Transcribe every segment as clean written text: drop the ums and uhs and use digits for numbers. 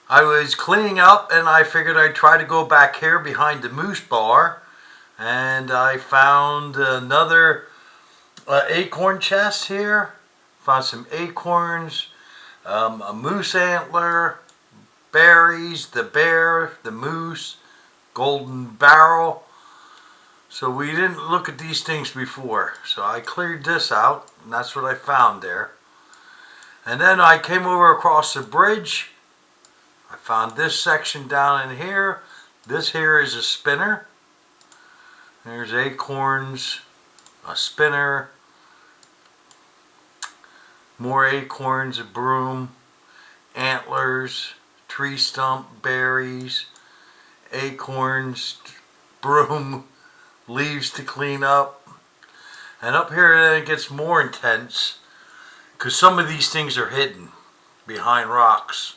I was cleaning up and I figured I'd try to go back here behind the moose bar, and I found another acorn chest here. Found some acorns, a moose antler, berries, the bear, the moose, golden barrel. So we didn't look at these things before. So I cleared this out, and that's what I found there. And then I came over across the bridge. I found this section down in here. This here is a spinner. There's acorns, a spinner, more acorns, a broom, antlers, tree stump, berries, acorns, broom, leaves to clean up. And up here then it gets more intense because some of these things are hidden behind rocks.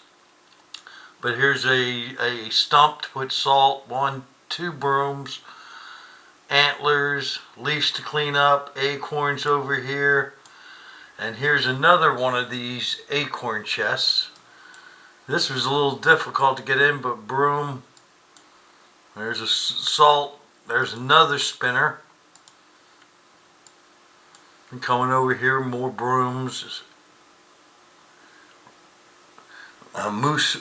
But here's a stump to put salt, 2 brooms, antlers, leaves to clean up, acorns over here. And here's another one of these acorn chests. This was a little difficult to get in, but broom. There's a salt. There's another spinner. And coming over here, more brooms. Moose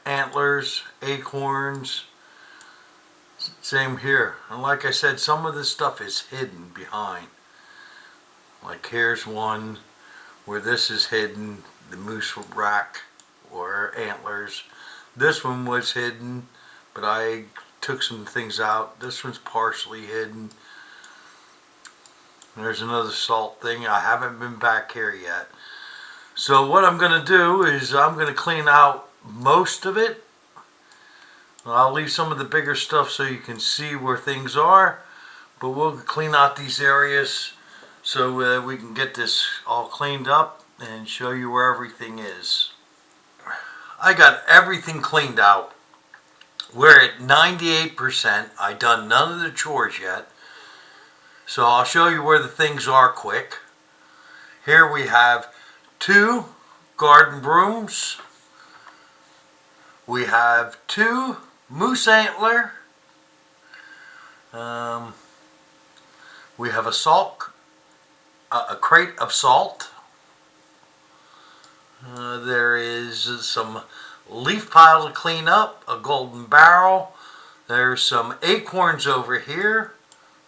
antlers, acorns. Same here. And like I said, some of this stuff is hidden behind. Like here's one where this is hidden, the moose rack or antlers. This one was hidden, but I took some things out. This one's partially hidden. There's another salt thing. I haven't been back here yet. So what I'm going to do is I'm going to clean out most of it. I'll leave some of the bigger stuff so you can see where things are. But we'll clean out these areas so we can get this all cleaned up and show you where everything is. I got everything cleaned out. We're at 98%. I've done none of the chores yet. So I'll show you where the things are quick. Here we have 2 garden brooms. We have 2 moose antler. We have a crate of salt. There is some leaf pile to clean up, a golden barrel. There's some acorns over here.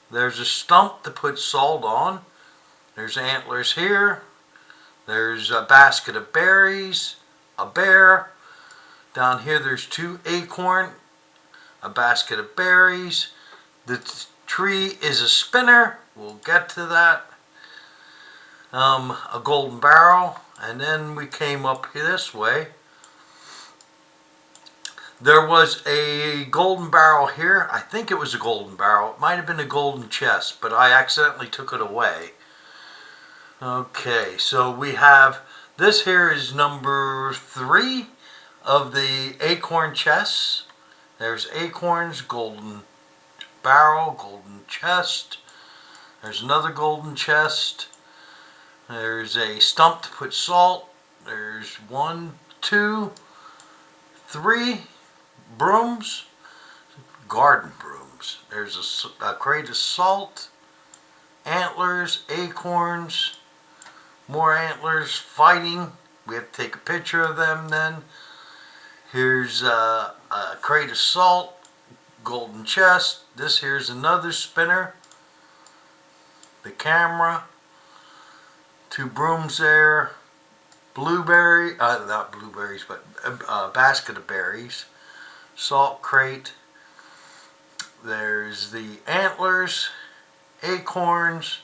There's a stump to put salt on. There's antlers here. There's a basket of berries, a bear. Down here there's 2 acorn, a basket of berries. The tree is a spinner. We'll get to that. A golden barrel. And then we came up this way. There was a golden barrel here. I think it was a golden barrel. It might have been a golden chest, but I accidentally took it away. Okay, so we have, this here is number 3 of the acorn chests. There's acorns, golden barrel, golden chest. There's another golden chest. There's a stump to put salt. There's 1, 2, 3 brooms, garden brooms. There's a crate of salt, antlers, acorns, more antlers fighting. We have to take a picture of them then. Here's a crate of salt, golden chest. This here's another spinner, the camera, 2 brooms there, blueberry, not blueberries, but a basket of berries, salt crate. There's the antlers, acorns,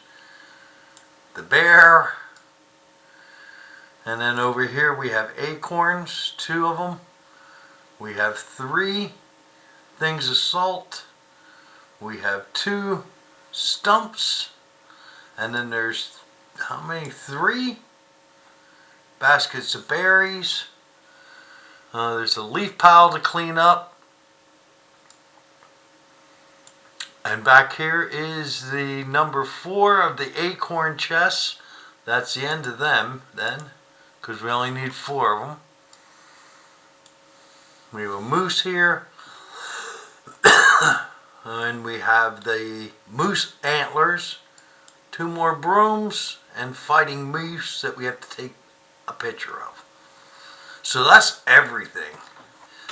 the bear, and then over here we have acorns, 2 of them. We have 3 things of salt. We have 2 stumps, and then there's how many? 3 baskets of berries. There's a leaf pile to clean up. And back here is the number 4 of the acorn chests. That's the end of them then, because we only need 4 of them. We have a moose here. And we have the moose antlers, 2 more brooms, and fighting moose that we have to take a picture of. So that's everything.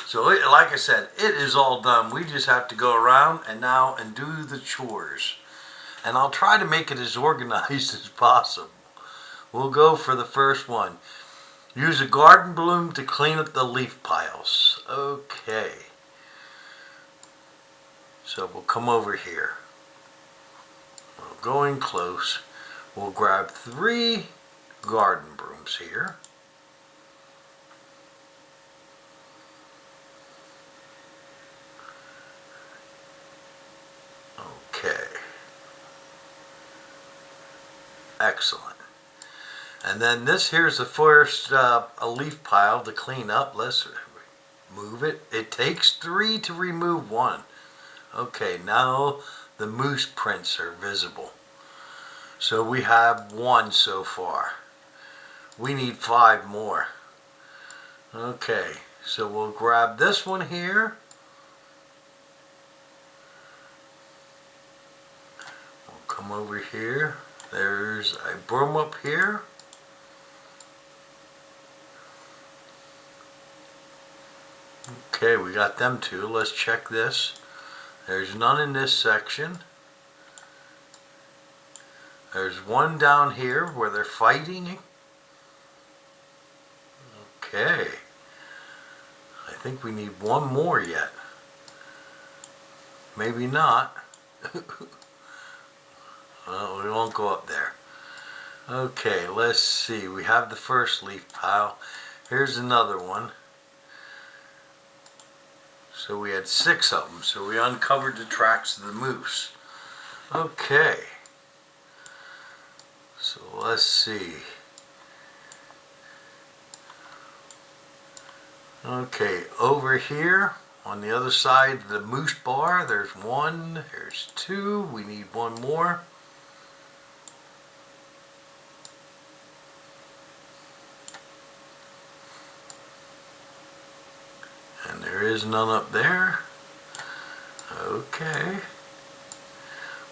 So like I said, it is all done. We just have to go around and do the chores. And I'll try to make it as organized as possible. We'll go for the first one. Use a garden broom to clean up the leaf piles. Okay. So we'll come over here. We'll go in close. We'll grab 3 garden brooms here. Okay. Excellent. And then this here's the first a leaf pile to clean up. Let's move it. It takes 3 to remove 1. Okay, now the moose prints are visible. So we have 1 so far. We need 5 more. Okay, so we'll grab this one here. We'll come over here. There's a broom up here. Okay, we got them 2. Let's check this. There's none in this section. There's 1 down here where they're fighting. Okay. I think we need 1 more yet. Maybe not. Well, we won't go up there. Okay, let's see. We have the first leaf pile. Here's another one. So we had 6 of them. So we uncovered the tracks of the moose. Okay. So let's see. Okay, over here on the other side of the moose bar, there's 1, there's 2. We need 1 more. And there is none up there. Okay.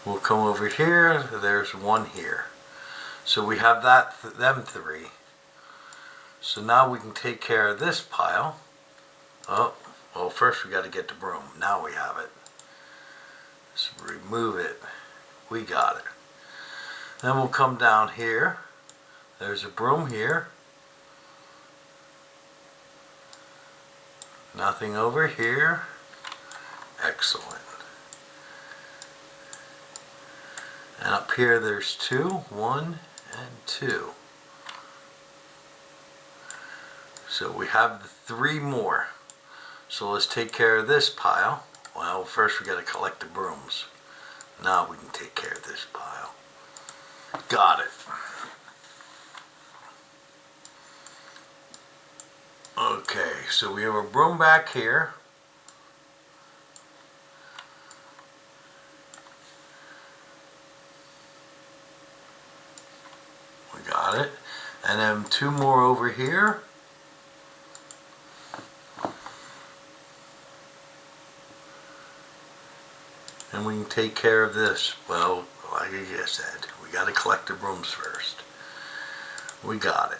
We'll come over here. There's 1 here. So we have them 3. So now we can take care of this pile. Oh, well, first we got to get the broom. Now we have it. Let's remove it. We got it. Then we'll come down here. There's a broom here. Nothing over here. Excellent. And up here there's 2. 1 and 2. So we have the 3 more. So let's take care of this pile. Well, first we got to collect the brooms. Now we can take care of this pile. Got it. Okay, so we have a broom back here. We got it. And then 2 more over here. And we can take care of this. Well, like I said, we got to collect the brooms first. We got it.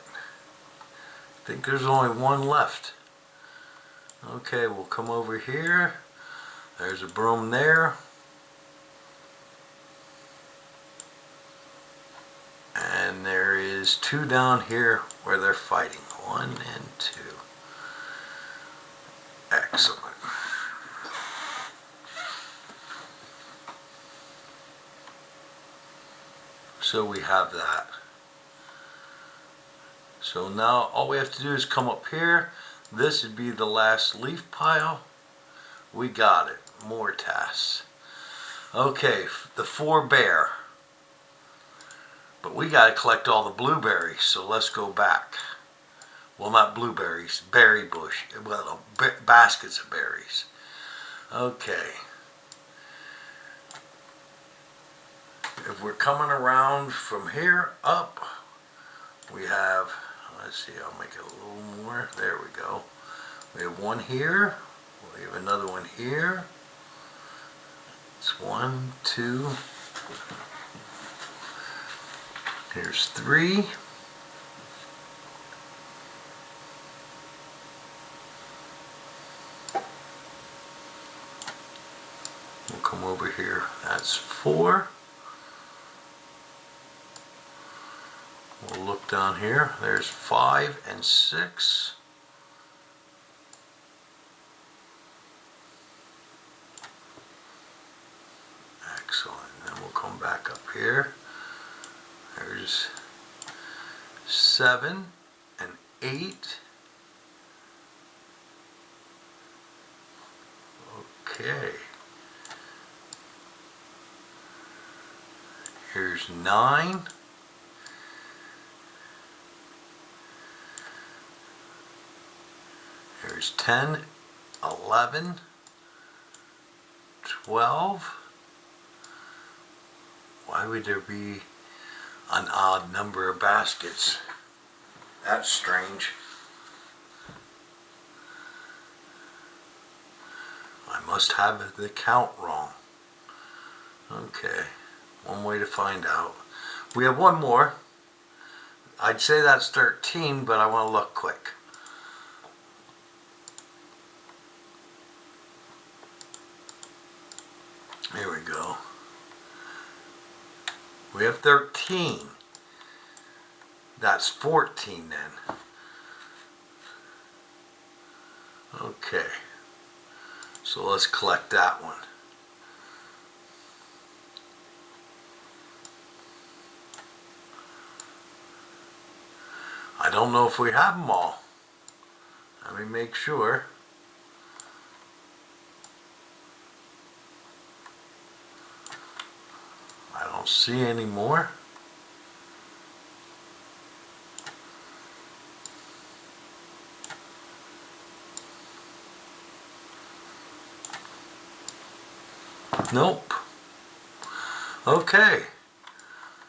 I think there's only 1 left. Okay, we'll come over here. There's a broom there. And there is 2 down here where they're fighting. 1 and 2. Excellent. So we have that. So now all we have to do is come up here. This would be the last leaf pile. We got it. More tasks. Okay, the 4 bear. But we got to collect all the blueberries, so let's go back. Well, not blueberries, berry bush. Well, baskets of berries. Okay. If we're coming around from here up, we have, let's see, I'll make it a little more. There we go. We have one here. We have another one here. It's 1, 2. Here's 3. We'll come over here. That's 4. We'll look down here. There's 5 and 6. Excellent. Then we'll come back up here. There's 7 and 8. Okay. Here's 9. Here's 10, 11, 12. Why would there be an odd number of baskets? That's strange. I must have the count wrong. Okay, one way to find out. We have one more. I'd say that's 13, but I want to look quick. Here we go. We have 13. That's 14 then. Okay. So let's collect that one. I don't know if we have them all. Let me make sure. I don't see any more. Nope. Okay.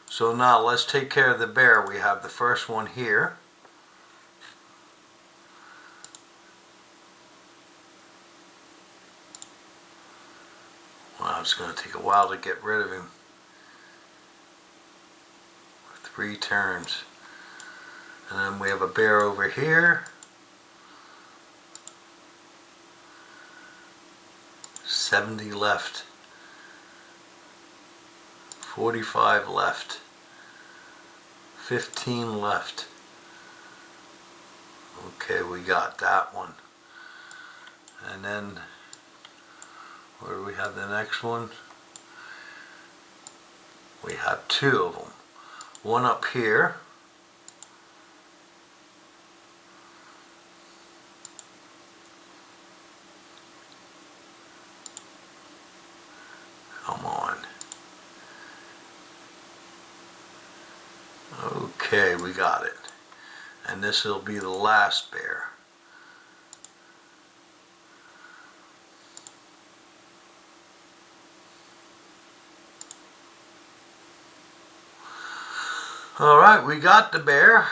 So now let's take care of the bear. We have the first one here. Well, it's going to take a while to get rid of him. 3 turns. And then we have a bear over here. 70 left. 45 left. 15 left. Okay, we got that one. And then, where do we have the next one? We have 2 of them. One up here. Come on. Okay, we got it. And this will be the last bear. Alright, we got the bear.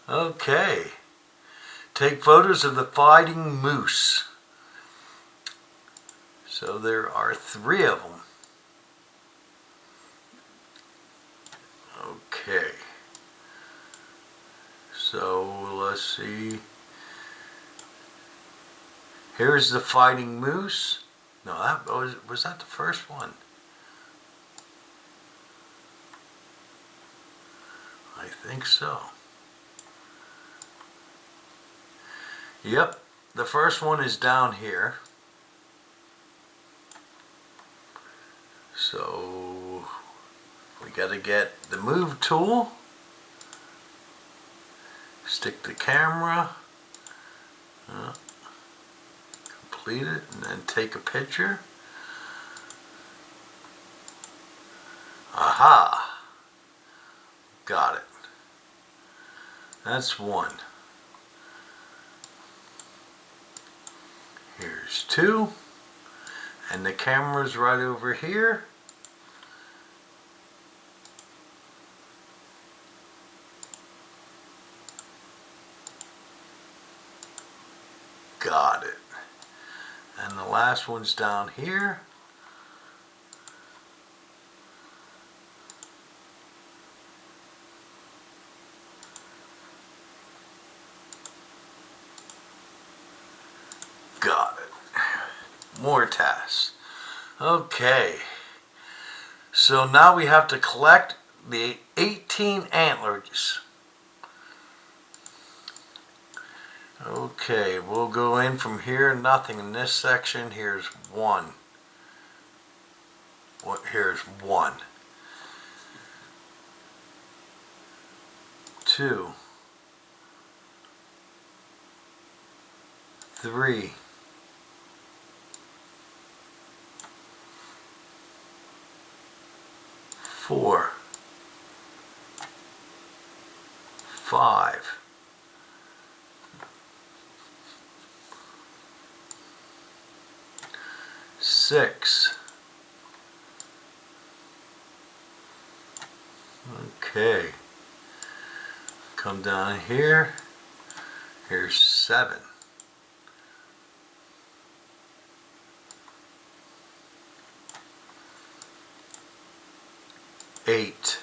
Okay. Take photos of the fighting moose. So there are 3 of them. Okay. So let's see. Here's the fighting moose. No, that was that the first one? I think so. Yep, the first one is down here. So we got to get the move tool, stick the camera, complete it, and then take a picture. Aha! Got it. That's 1. Here's 2. And the camera's right over here. Got it. And the last one's down here. Got it. More tasks. Okay. So now we have to collect the 18 antlers. Okay, we'll go in from here, nothing in this section. Here's one. Here's one. 2, 3, 4, 5, 6. Okay. Come down here. Here's 7. 8,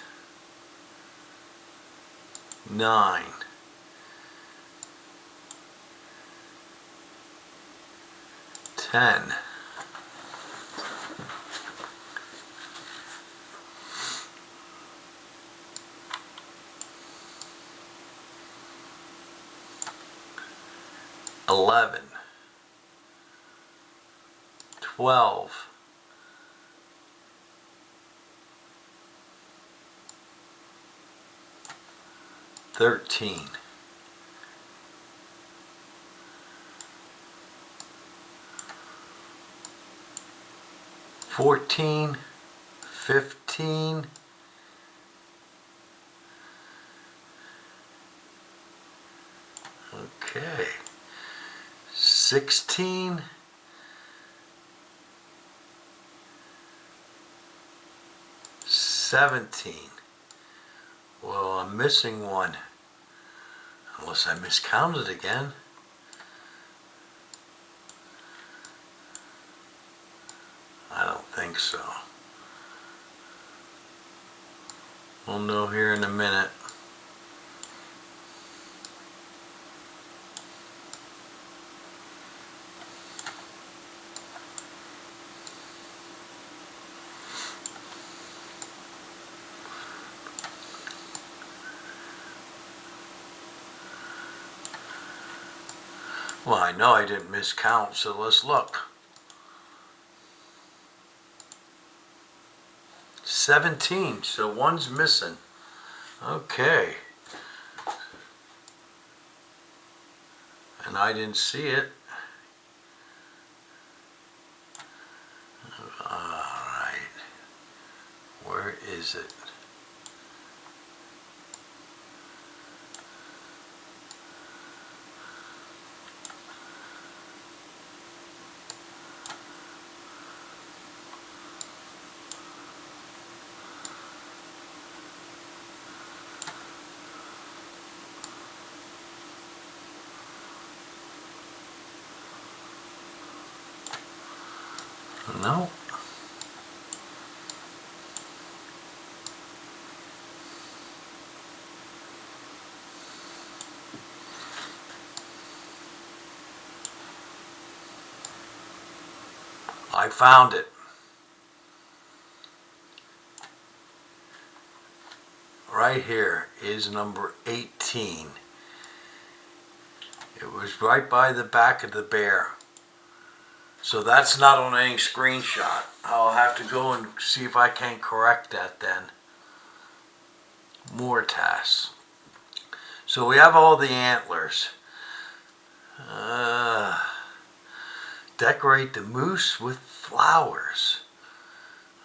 9, 10, 11, 12, 13, 14, 15, 16, 17. Well, I'm missing one. Unless I miscounted again. I don't think so. We'll know here in a minute. Well, I know I didn't miscount, so let's look. 17, so one's missing. Okay. And I didn't see it. Alright. Where is it? No. I found it. Right here is number 18. It was right by the back of the bear. So that's not on any screenshot. I'll have to go and see if I can correct that then. More tasks. So we have all the antlers. Decorate the moose with flowers.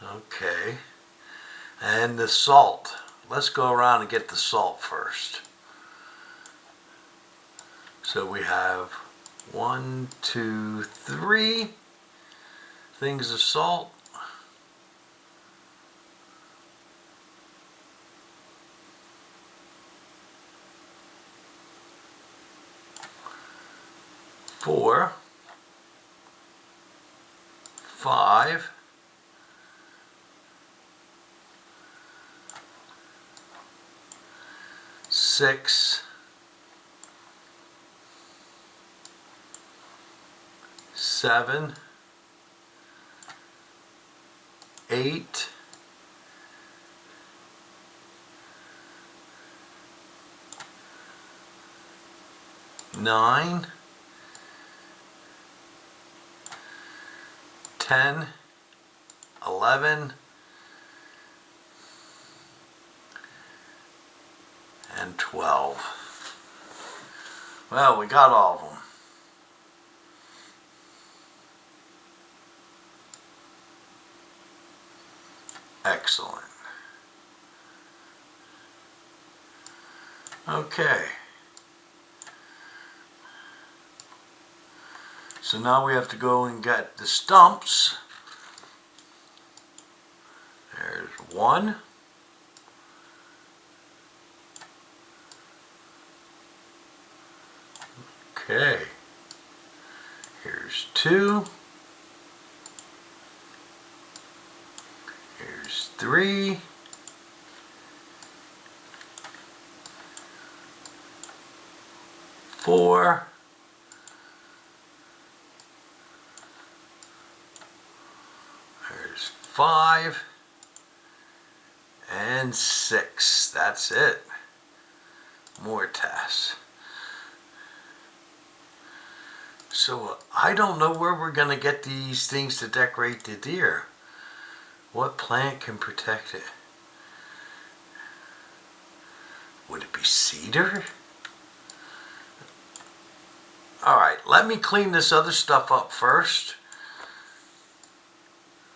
Okay. And the salt. Let's go around and get the salt first. So we have 1, 2, 3 things of salt. 4, 5, 6, 7, 8, 9, 10, 11, and 12. Well, we got all of them. Excellent. Okay. So now we have to go and get the stumps. There's 1. Okay. Here's 2. Here's 3. 4. There's 5. And 6. That's it. More tasks. So I don't know where we're going to get these things to decorate the deer. What plant can protect it? Would it be cedar? Alright, let me clean this other stuff up first,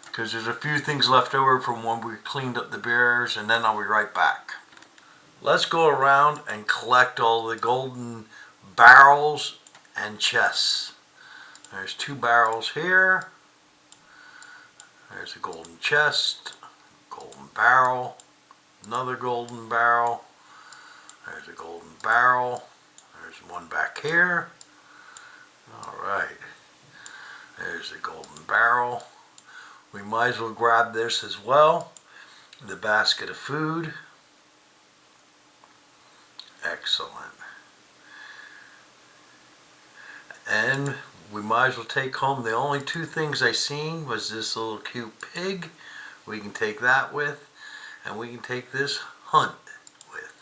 because there's a few things left over from when we cleaned up the bears, and then I'll be right back. Let's go around and collect all the golden barrels and chests. There's 2 barrels here. There's a golden chest, golden barrel, another golden barrel. There's a golden barrel. There's one back here. Alright. There's a golden barrel. We might as well grab this as well. The basket of food. Excellent. And we might as well take home, the only 2 things I seen was this little cute pig. We can take that with, and we can take this hunt with.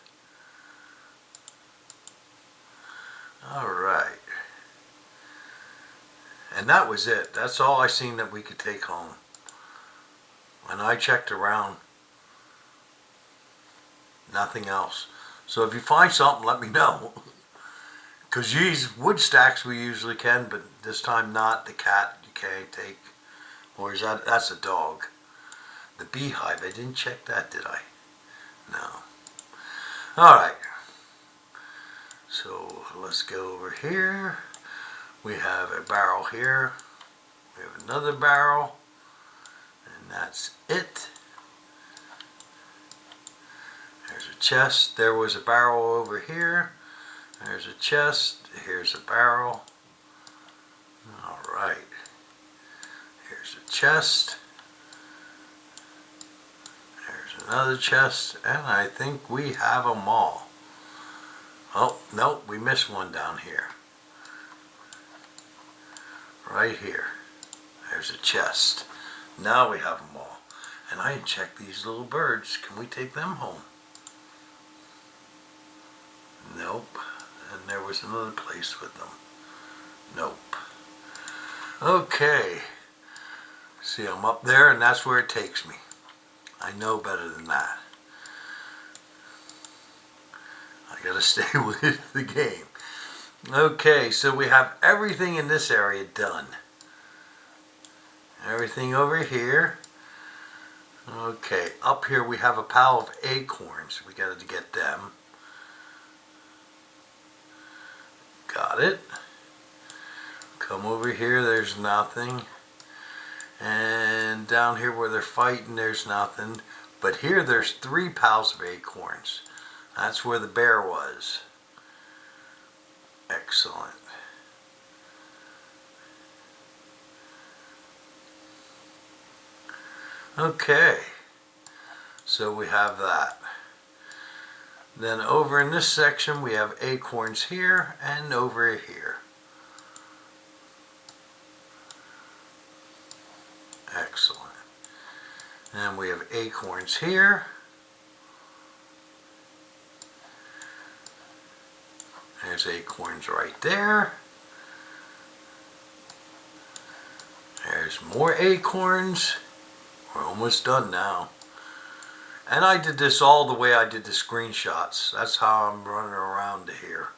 Alright. And that was it. That's all I seen that we could take home. And I checked around. Nothing else. So if you find something, let me know. Because these wood stacks we usually can, but this time not. The cat you can't take. Or is that, that's a dog. The beehive, I didn't check that, did I? No. Alright. So let's go over here. We have a barrel here. We have another barrel. And that's it. There's a chest. There was a barrel over here. There's a chest. Here's a barrel. Alright. Here's a chest. There's another chest. And I think we have them all. Oh, nope, we missed one down here. Right here. There's a chest. Now we have them all. And I didn't check these little birds. Can we take them home? Nope. And there was another place with them. Nope. Okay. See, I'm up there and that's where it takes me. I know better than that. I gotta stay with the game. Okay, so we have everything in this area done. Everything over here. Okay, up here we have a pile of acorns. We got to get them. Got it. Come over here, there's nothing. And down here where they're fighting, there's nothing. But here there's 3 piles of acorns. That's where the bear was. Excellent. Okay, so we have that. Then over in this section we have acorns here and over here. Excellent. And we have acorns here. There's acorns right there. There's more acorns. We're almost done now. And I did this all the way I did the screenshots. That's how I'm running around to here.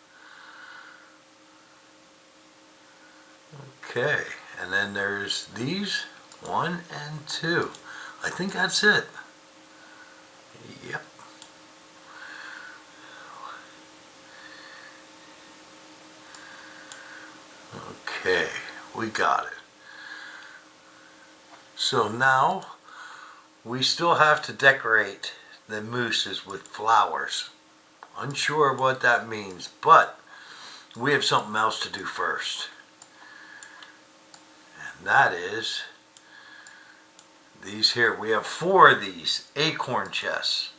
Okay, and then there's these, 1 and 2. I think that's it. Yep. Okay, we got it. So now we still have to decorate the mooses with flowers. Unsure what that means, but we have something else to do first. And that is these here. We have 4 of these acorn chests.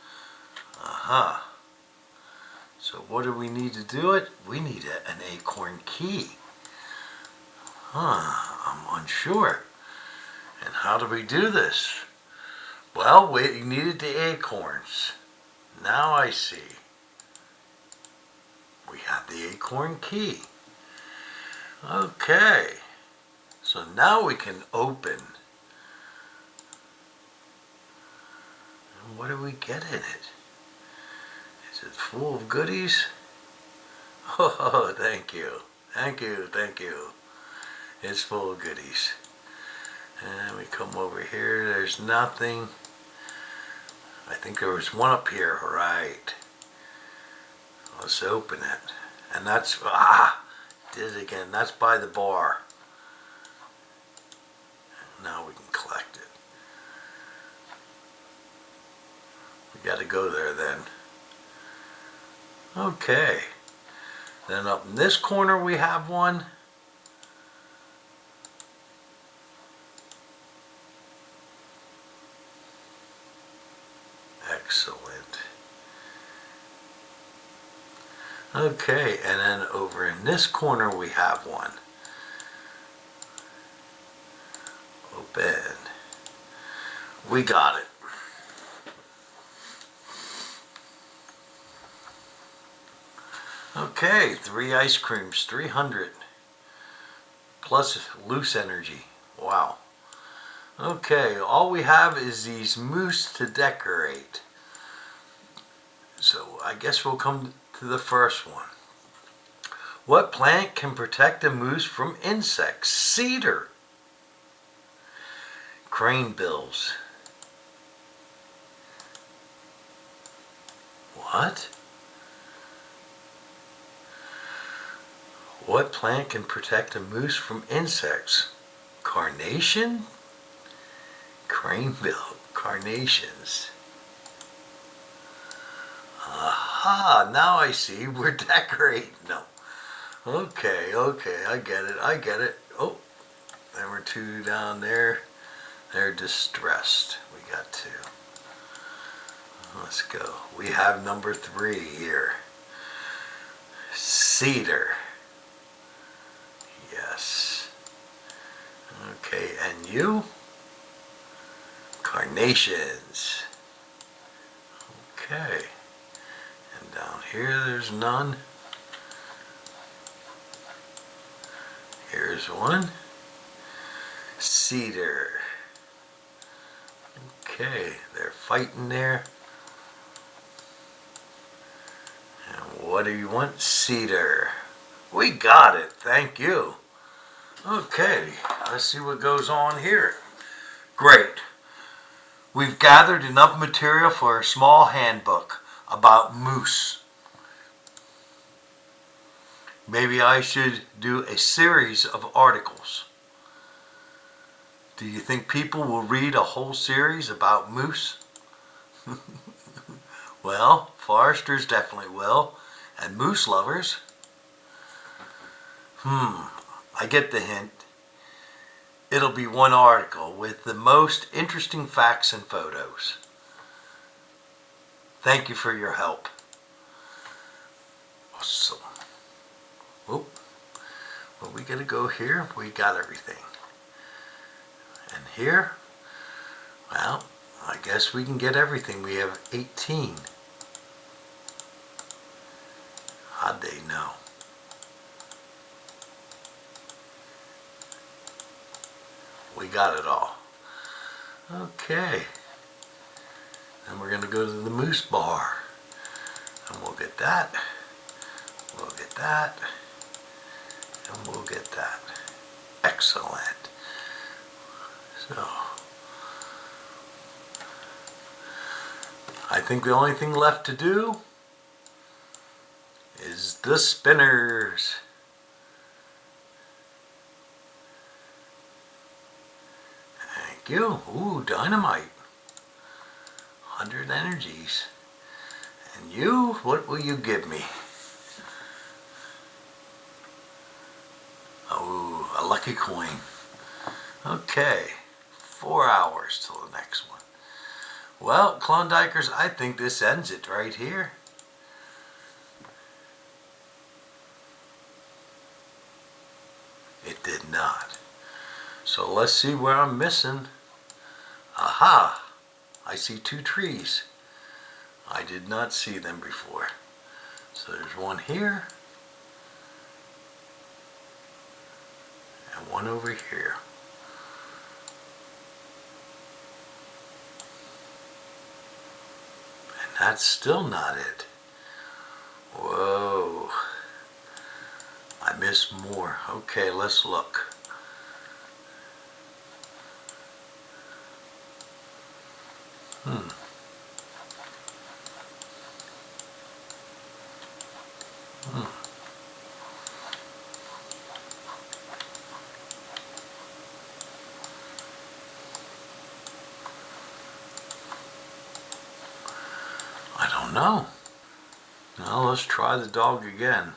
So what do we need to do it? We need an acorn key. I'm unsure. And how do we do this? Well, we needed the acorns. Now I see. We have the acorn key. Okay. So now we can open. And what do we get in it? Is it full of goodies? Oh, thank you. Thank you, thank you. It's full of goodies. And we come over here, there's nothing. I think there was one up here, right. Let's open it. And that's, did it again. That's by the bar. Now we can collect it. We got to go there then. Okay. Then up in this corner we have one. Excellent. Okay, and then over in this corner we have one. Open. We got it. Okay, 3 ice creams, 300. Plus loose energy. Wow. Okay, all we have is these moose to decorate. So I guess we'll come to the first one. What plant can protect a moose from insects? Cedar. Cranebills. What? What plant can protect a moose from insects? Carnation? Cranebill. Carnations. Aha, now I see. We're decorating them. Okay, I get it. Oh, there were 2 down there. They're distressed. We got 2. Let's go. We have number 3 here. Cedar. Yes. Okay, and you? Carnations. Okay. And down here there's none. Here's one. Cedar. Okay, they're fighting there. And what do you want? Cedar. We got it. Thank you. Okay, let's see what goes on here. Great. We've gathered enough material for a small handbook about moose. Maybe I should do a series of articles. Do you think people will read a whole series about moose? Well, foresters definitely will, and moose lovers. I get the hint. It'll be one article with the most interesting facts and photos. Thank you for your help. Awesome. Whoop. Well, we gotta go here. We got everything. And here, well, I guess we can get everything. We have 18. How'd they know? We got it all. Okay. Then we're going to go to the moose bar. And we'll get that. We'll get that. And we'll get that. Excellent. So, I think the only thing left to do is the spinners. Thank you. Ooh, dynamite. 100 energies. And you, what will you give me? Oh, a lucky coin. Okay, 4 hours till the next one. Well, Klondikers, I think this ends it right here. It did not. So let's see where I'm missing. Aha! I see 2 trees. I did not see them before. So there's one here. And one over here. And that's still not it. Whoa. I missed more. Okay, let's look. I don't know. Now let's try the dog again.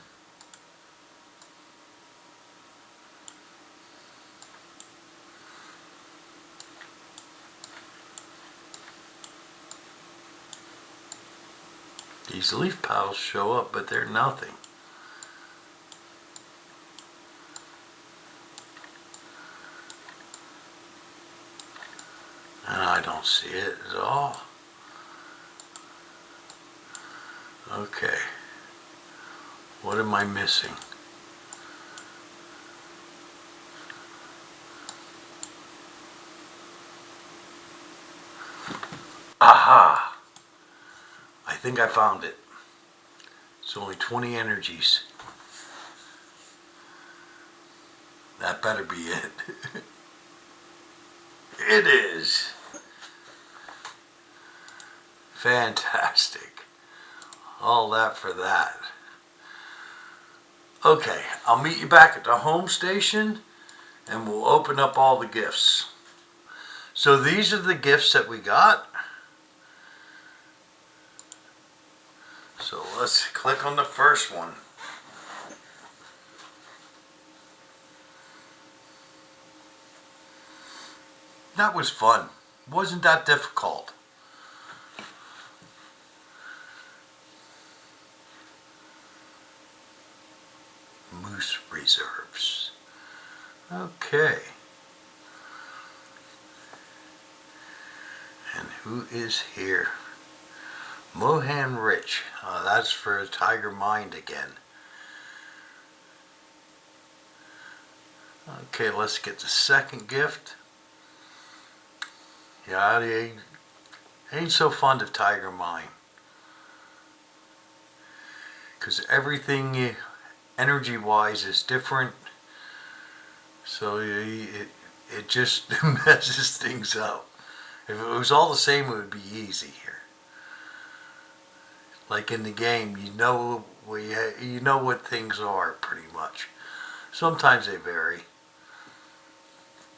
These leaf piles show up, but they're nothing. And I don't see it at all. Okay. What am I missing? Aha! I think I found it. It's only 20 energies. That better be it. It is. Fantastic. All that for that. Okay, I'll meet you back at the home station and we'll open up all the gifts. So these are the gifts that we got. So let's click on the first one. That was fun. Wasn't that difficult? Moose reserves. Okay. And who is here? Mohan Rich. That's for a tiger mind again. Okay, let's get the second gift. Yeah, I ain't so fond of tiger mind. Because everything energy-wise is different. So it just messes things up. If it was all the same, it would be easy here. Like in the game, you know what things are pretty much. Sometimes they vary,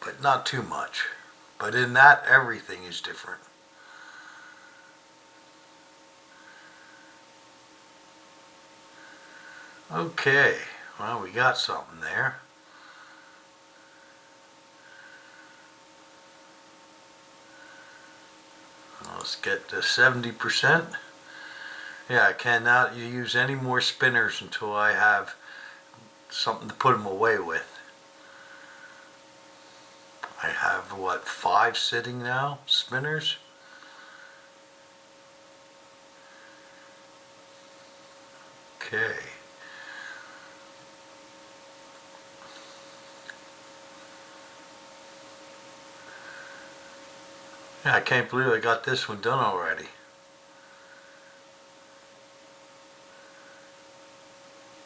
but not too much. But in that, everything is different. Okay, well, we got something there. Let's get to 70%. Yeah, I cannot use any more spinners until I have something to put them away with. I have, what, 5 sitting now, spinners? Okay. Yeah, I can't believe I got this one done already.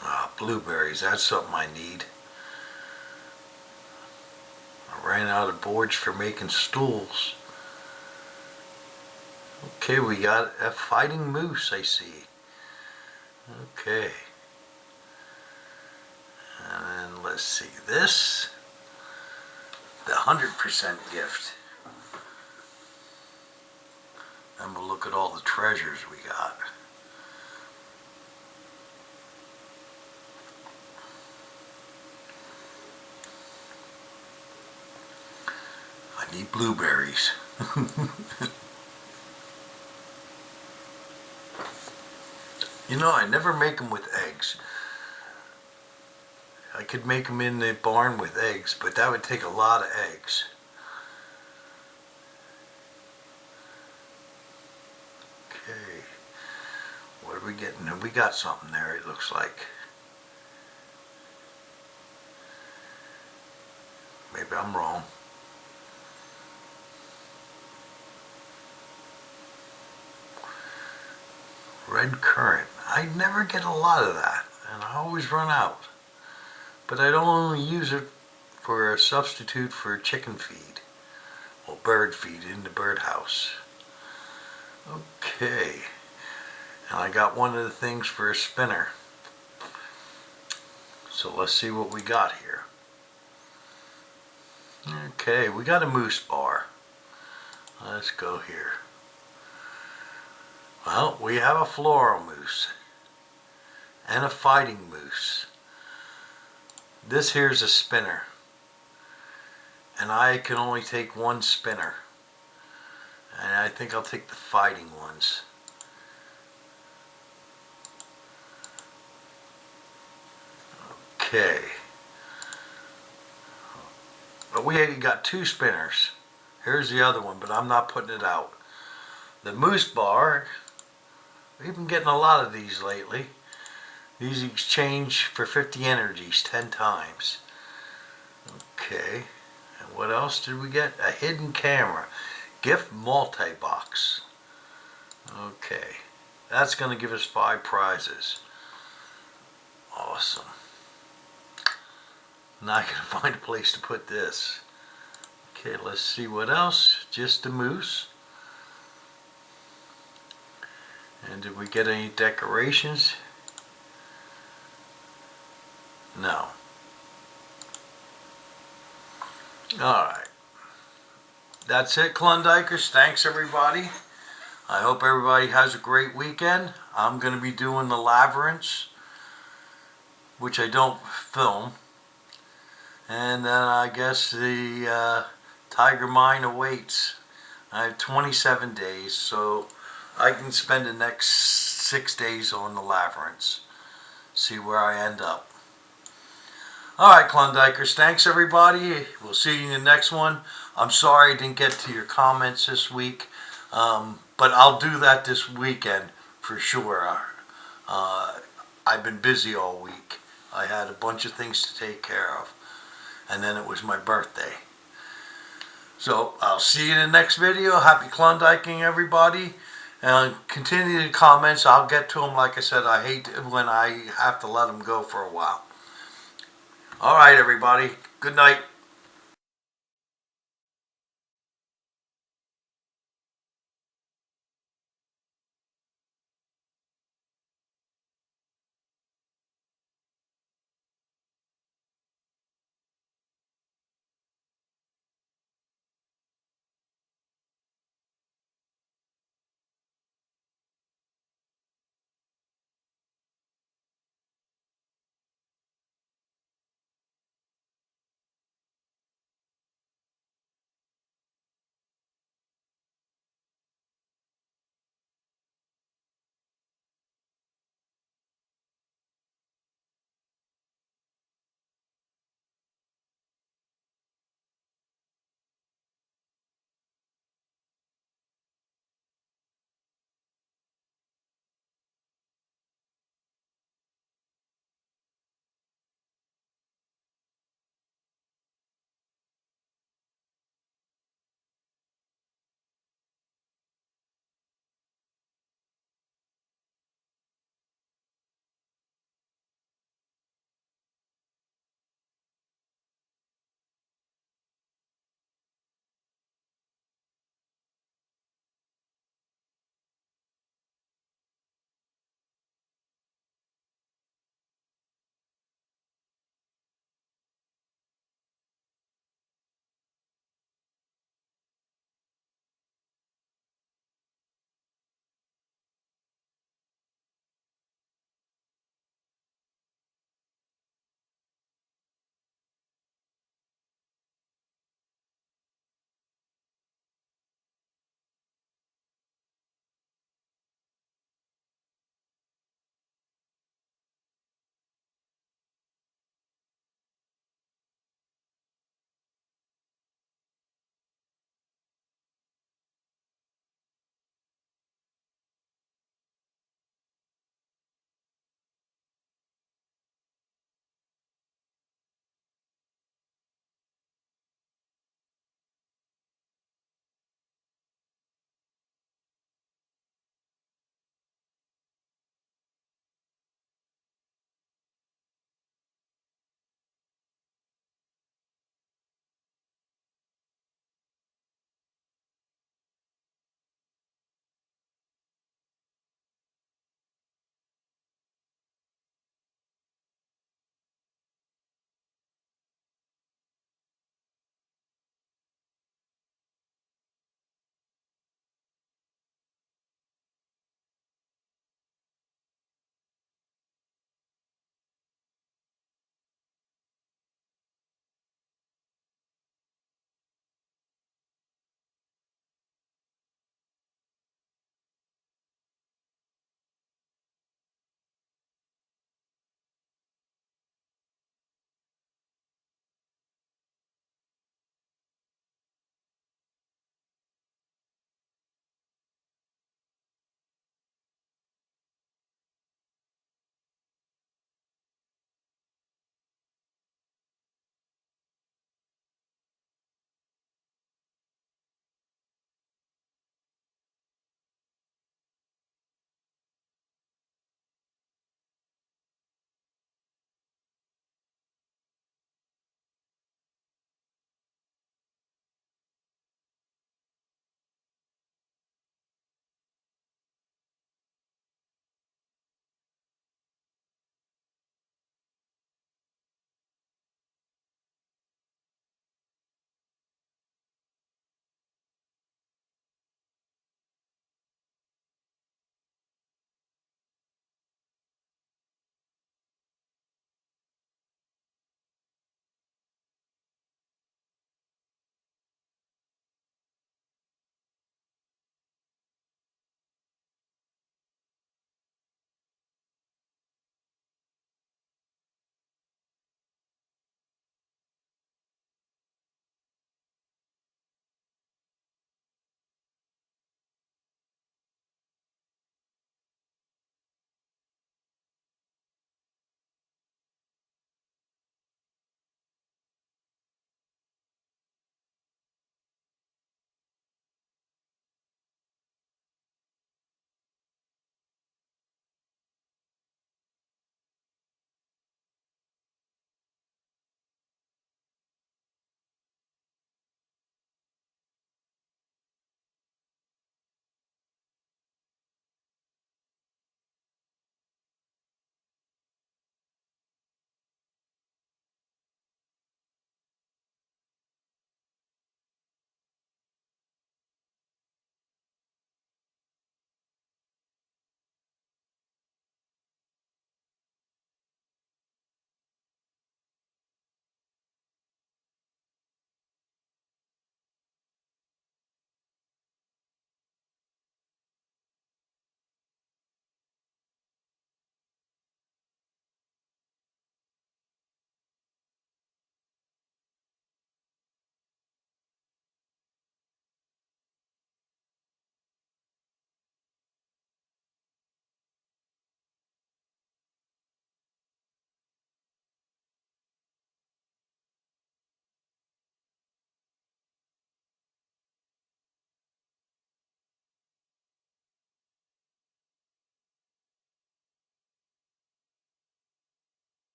Ah, blueberries, that's something I need. I ran out of boards for making stools. Okay, we got a fighting moose, I see. Okay. And then let's see this. The 100% gift. And we'll look at all the treasures we got. I need blueberries. You know, I never make them with eggs. I could make them in the barn with eggs, but that would take a lot of eggs. Okay, what are we getting? We got something there, it looks like. Maybe I'm wrong. Red currant. I never get a lot of that, and I always run out. But I don't only use it for a substitute for chicken feed, or bird feed in the birdhouse. Okay, and I got one of the things for a spinner. So let's see what we got here. Okay, we got a moose bar. Let's go here. Well, we have a floral moose and a fighting moose. This here's a spinner, and I can only take one spinner, and I think I'll take the fighting ones. Okay, but we got 2 spinners. Here's the other one, but I'm not putting it out. The moose bar, we've been getting a lot of these lately. These exchange for 50 energies 10 times. Okay, and what else did we get? A hidden camera. Gift multi-box. Okay, that's going to give us 5 prizes. Awesome. Now I gotta find a place to put this. Okay, let's see what else. Just a moose. And did we get any decorations? No. Alright. That's it, Klondikers. Thanks, everybody. I hope everybody has a great weekend. I'm going to be doing the labyrinths, which I don't film. And then I guess the tiger mine awaits. I have 27 days, so I can spend the next 6 days on the labyrinths. See where I end up. Alright, Klondikers, thanks everybody. We'll see you in the next one. I'm sorry I didn't get to your comments this week, but I'll do that this weekend for sure. I've been busy all week. I had a bunch of things to take care of, and then it was my birthday. So I'll see you in the next video. Happy Klondiking, everybody. And continue the comments. I'll get to them. Like I said, I hate when I have to let them go for a while. All right, everybody. Good night.